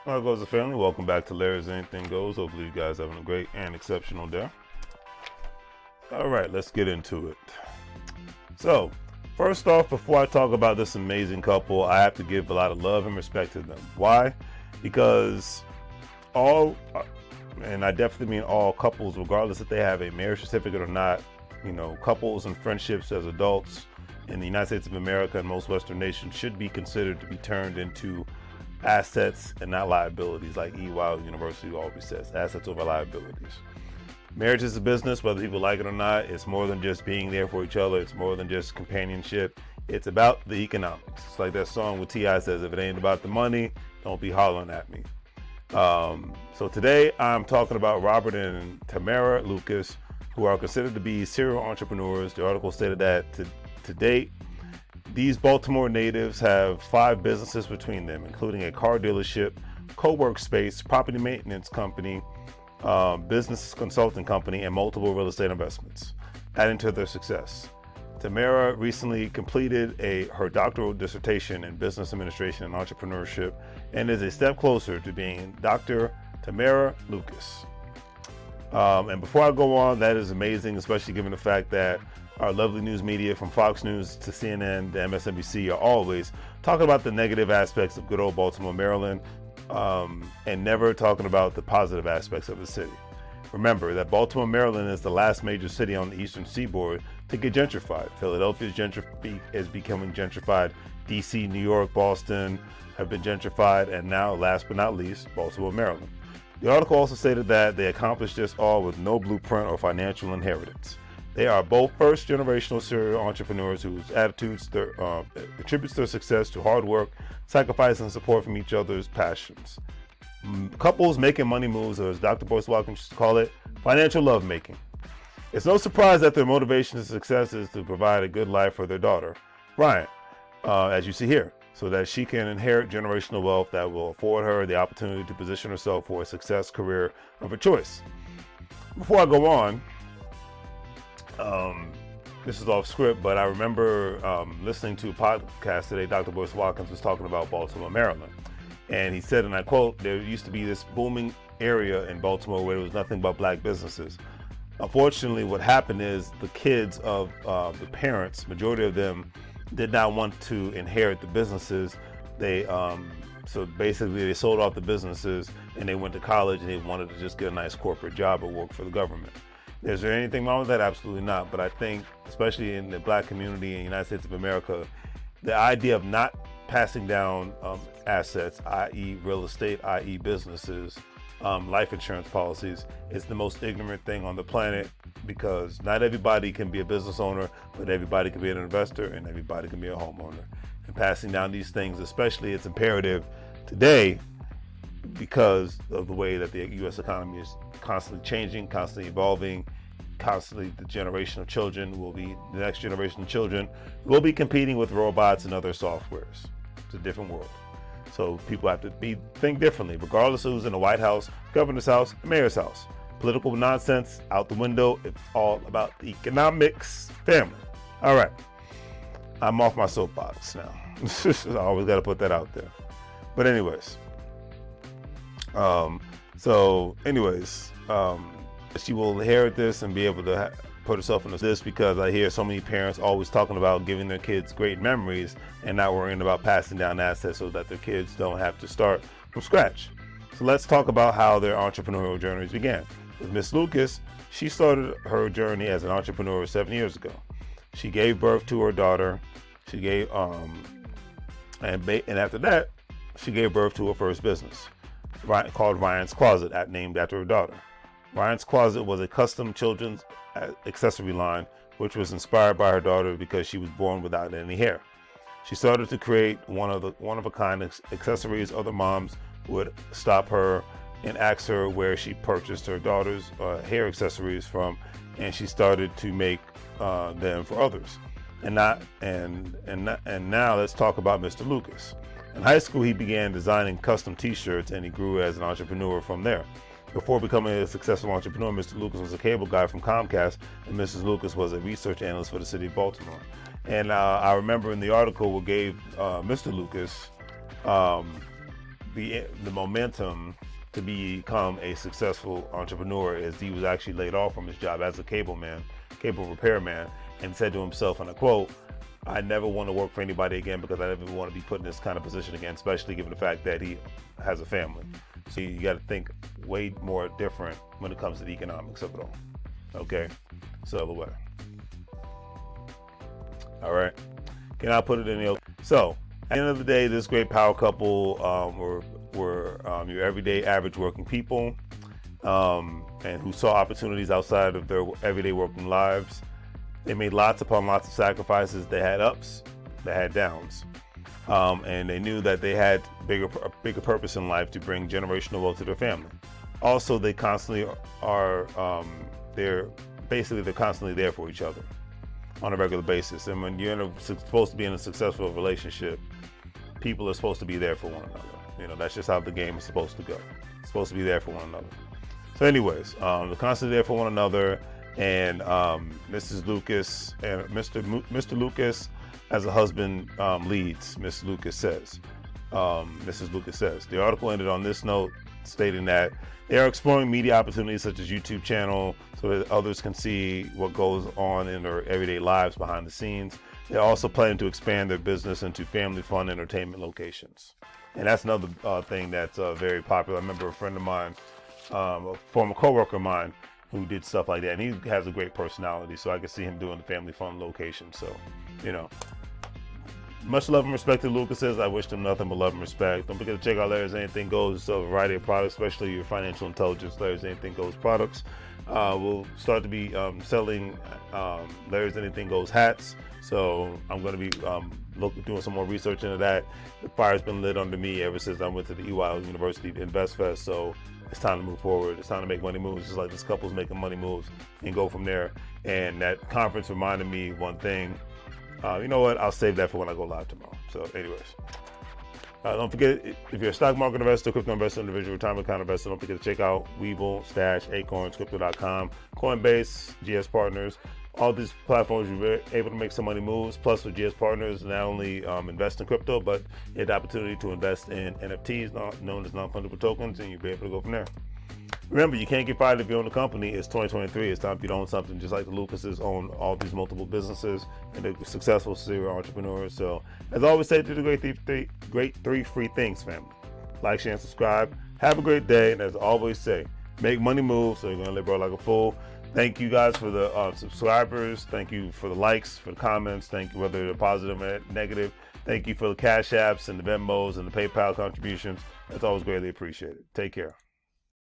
All right, goes the family. Welcome back to Larry's Anything Goes. Hopefully, you guys having a great and exceptional day. All right, let's get into it. So, first off, before I talk about this amazing couple, I have to give a lot of love and respect to them. Why? Because all, and I definitely mean all couples, regardless if they have a marriage certificate or not, couples and friendships as adults in the United States of America and most Western nations should be considered to be turned into assets and not liabilities, like EY University always says, assets over liabilities. Marriage is a business, whether people like it or not. It's more than just being there for each other. It's more than just companionship. It's about the economics. It's like that song with T.I. says, if it ain't about the money, don't be hollering at me. So today I'm talking about Robert and Tamara Lucas, who are considered to be serial entrepreneurs. The article stated that to date, these Baltimore natives have 5 businesses between them, including a car dealership, co-work space, property maintenance company, business consulting company, and multiple real estate investments, adding to their success. Tamara recently completed her doctoral dissertation in business administration and entrepreneurship and is a step closer to being Dr. Tamara Lucas. And before I go on, that is amazing, especially given the fact that our lovely news media, from Fox News to CNN to MSNBC, are always talking about the negative aspects of good old Baltimore, Maryland, and never talking about the positive aspects of the city. Remember that Baltimore, Maryland is the last major city on the eastern seaboard to get gentrified. Philadelphia is becoming gentrified. DC, New York, Boston have been gentrified, and now, last but not least, Baltimore, Maryland. The article also stated that they accomplished this all with no blueprint or financial inheritance. They are both first-generational serial entrepreneurs whose attitudes attributes their success to hard work, sacrifice, and support from each other's passions. Couples making money moves, or as Dr. Boyce Watkins used to call it, financial lovemaking. It's no surprise that their motivation to success is to provide a good life for their daughter, Ryan, as you see here, so that she can inherit generational wealth that will afford her the opportunity to position herself for a success career of her choice. Before I go on, this is off script, but I remember listening to a podcast today. Dr. Boyce Watkins was talking about Baltimore, Maryland. And he said, and I quote, there used to be this booming area in Baltimore where there was nothing but black businesses. Unfortunately, what happened is the kids of the parents, majority of them, did not want to inherit the businesses. So basically they sold off the businesses and they went to college and they wanted to just get a nice corporate job or work for the government. Is there anything wrong with that? Absolutely not. But I think, especially in the black community in the United States of America, the idea of not passing down assets, i.e. real estate, i.e. businesses, life insurance policies, is the most ignorant thing on the planet, because not everybody can be a business owner, but everybody can be an investor and everybody can be a homeowner. And passing down these things, especially, it's imperative today because of the way that the U.S. economy is constantly changing, constantly evolving, constantly the generation of children the next generation of children will be competing with robots and other softwares. It's a different world. So people have to think differently, regardless of who's in the White House, governor's house, the mayor's house. Political nonsense out the window. It's all about the economics, family. All right, I'm off my soapbox now. I always got to put that out there. But anyways, she will inherit this and be able to put herself into this, because I hear so many parents always talking about giving their kids great memories and not worrying about passing down assets so that their kids don't have to start from scratch. So let's talk about how their entrepreneurial journeys began. With Miss Lucas, she started her journey as an entrepreneur 7 years ago. She gave birth to her daughter. She gave and after that, she gave birth to her first business, called Ryan's Closet, named after her daughter. Ryan's Closet was a custom children's accessory line, which was inspired by her daughter because she was born without any hair. She started to create one of a kind accessories. Other moms would stop her and ask her where she purchased her daughter's hair accessories from, and she started to make them for others. And now let's talk about Mr. Lucas. In high school, he began designing custom t-shirts, and he grew as an entrepreneur from there. Before becoming a successful entrepreneur, Mr. Lucas was a cable guy from Comcast, and Mrs. Lucas was a research analyst for the city of Baltimore. And I remember in the article what gave Mr. Lucas the momentum to become a successful entrepreneur is he was actually laid off from his job as a cable repairman, and said to himself, and I quote, "I never want to work for anybody again because I never want to be put in this kind of position again, especially given the fact that he has a family." So you got to think way more different when it comes to the economics of it all. Okay, so the way. All right, can I put it in the? So at the end of the day, this great power couple were your everyday average working people, and who saw opportunities outside of their everyday working lives. They made lots upon lots of sacrifices. They had ups, they had downs, and they knew that they had a bigger purpose in life to bring generational wealth to their family. Also, they constantly are they're constantly there for each other on a regular basis. And when you're supposed to be in a successful relationship, people are supposed to be there for one another. You know, that's just how the game is supposed to go. It's supposed to be there for one another. So anyways, they're constantly there for one another. And Mrs. Lucas and Mr. Lucas, as a husband, leads, Mrs. Lucas says. The article ended on this note, stating that they are exploring media opportunities such as YouTube channel so that others can see what goes on in their everyday lives behind the scenes. They're also planning to expand their business into family fun entertainment locations. And that's another thing that's very popular. I remember a friend of mine, a former coworker of mine, who did stuff like that. And he has a great personality, so I could see him doing the family fun location. So, you know, much love and respect to Lucas's. I wish them nothing but love and respect. Don't forget to check out Larry's Anything Goes. So a variety of products, especially your financial intelligence, Larry's Anything Goes products. We'll start to be selling Larry's Anything Goes hats. So I'm going to be doing some more research into that. The fire's been lit under me ever since I went to the EY University Invest Fest. So it's time to move forward. It's time to make money moves, just like this couple's making money moves, and go from there. And that conference reminded me one thing. You know what? I'll save that for when I go live tomorrow. So anyways, don't forget, if you're a stock market investor, crypto investor, individual retirement account investor, don't forget to check out WEBULL, Stash, Acorns, Crypto.com, Coinbase, GS Partners. All these platforms, you're able to make some money moves. Plus, with GS Partners, not only invest in crypto, but you have the opportunity to invest in NFTs, known as non-fungible tokens, and you'll be able to go from there. Remember, you can't get fired if you own a company. It's 2023. It's time for you to own something, just like the Lucases own all these multiple businesses, and they're successful serial entrepreneurs. So, as I always say, do the great three free things, family. Like, share, and subscribe. Have a great day, and as I always say, make money move so you're going to live like a fool. Thank you guys for the subscribers. Thank you for the likes, for the comments. Thank you, whether they're positive or negative. Thank you for the Cash Apps and the Venmos and the PayPal contributions. That's always greatly appreciated. Take care.